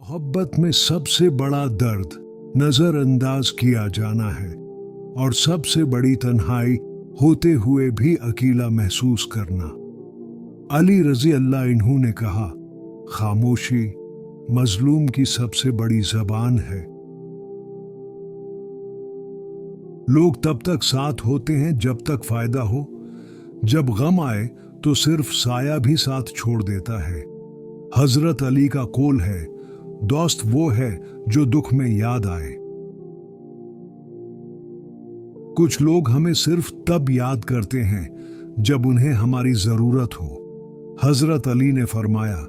मोहब्बत में सबसे बड़ा दर्द नजरअंदाज किया जाना है और सबसे बड़ी तन्हाई होते हुए भी अकेला महसूस करना। अली रजी अल्लाह इन्हू ने कहा, खामोशी मजलूम की सबसे बड़ी जबान है। लोग तब तक साथ होते हैं जब तक फायदा हो, जब गम आए तो सिर्फ साया भी साथ छोड़ देता है। हजरत अली का कौल है, दोस्त वो है जो दुख में याद आए। कुछ लोग हमें सिर्फ तब याद करते हैं जब उन्हें हमारी जरूरत हो। हजरत अली ने फरमाया,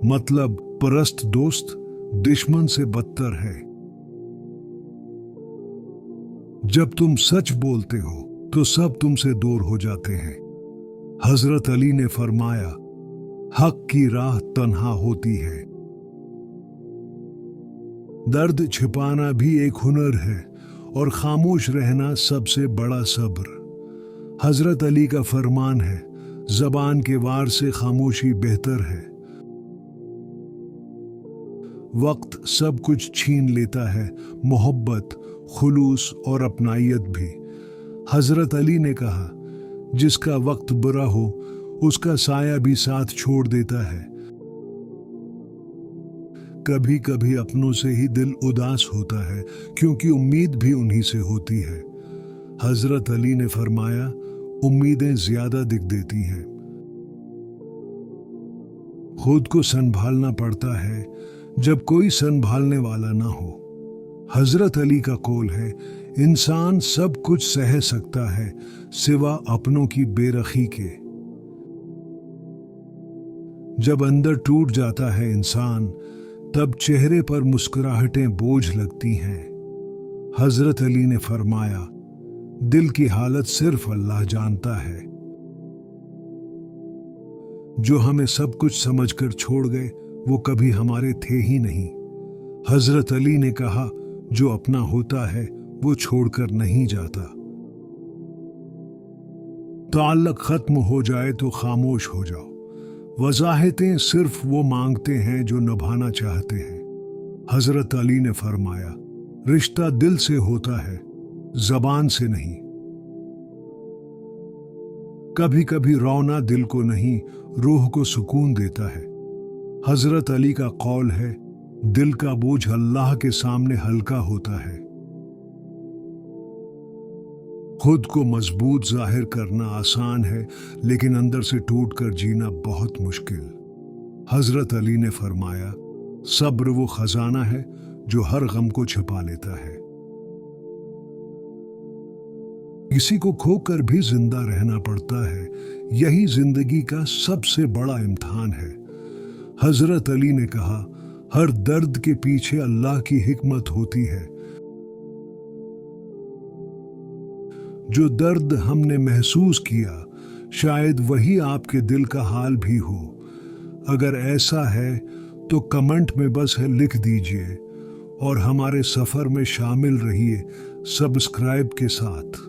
मतलब परस्त दोस्त दुश्मन से बदतर है। जब तुम सच बोलते हो तो सब तुमसे दूर हो जाते हैं। हजरत अली ने फरमाया, हक की राह तन्हा होती है। दर्द छिपाना भी एक हुनर है और खामोश रहना सबसे बड़ा सब्र। हजरत अली का फरमान है, जबान के वार से खामोशी बेहतर है। वक्त सब कुछ छीन लेता है, मोहब्बत, खुलूस और अपनाइयत भी। हजरत अली ने कहा, जिसका वक्त बुरा हो उसका साया भी साथ छोड़ देता है। कभी कभी अपनों से ही दिल उदास होता है क्योंकि उम्मीद भी उन्हीं से होती है। हजरत अली ने फरमाया, उम्मीदें ज्यादा दिख देती हैं। खुद को संभालना पड़ता है जब कोई संभालने वाला ना हो। हजरत अली का कौल है, इंसान सब कुछ सह सकता है सिवा अपनों की बेरखी के। जब अंदर टूट जाता है इंसान, तब चेहरे पर मुस्कुराहटें बोझ लगती हैं। हजरत अली ने फरमाया, दिल की हालत सिर्फ अल्लाह जानता है। जो हमें सब कुछ समझकर छोड़ गए वो कभी हमारे थे ही नहीं। हजरत अली ने कहा, जो अपना होता है वो छोड़कर नहीं जाता। ताल्लुक खत्म हो जाए तो खामोश हो जाओ। वजाहतें सिर्फ वो मांगते हैं जो निभाना चाहते हैं। हजरत अली ने फरमाया, रिश्ता दिल से होता है, जबान से नहीं। कभी कभी रोना दिल को नहीं, रूह को सुकून देता है। हजरत अली का कौल है, दिल का बोझ अल्लाह के सामने हल्का होता है। खुद को मजबूत जाहिर करना आसान है, लेकिन अंदर से टूटकर जीना बहुत मुश्किल। हजरत अली ने फरमाया, सब्र वो खजाना है जो हर गम को छिपा लेता है। किसी को खोकर भी जिंदा रहना पड़ता है, यही जिंदगी का सबसे बड़ा इम्तिहान है। हजरत अली ने कहा, हर दर्द के पीछे अल्लाह की हिकमत होती है। जो दर्द हमने महसूस किया, शायद वही आपके दिल का हाल भी हो। अगर ऐसा है तो कमेंट में बस है लिख दीजिए और हमारे सफर में शामिल रहिए सब्सक्राइब के साथ।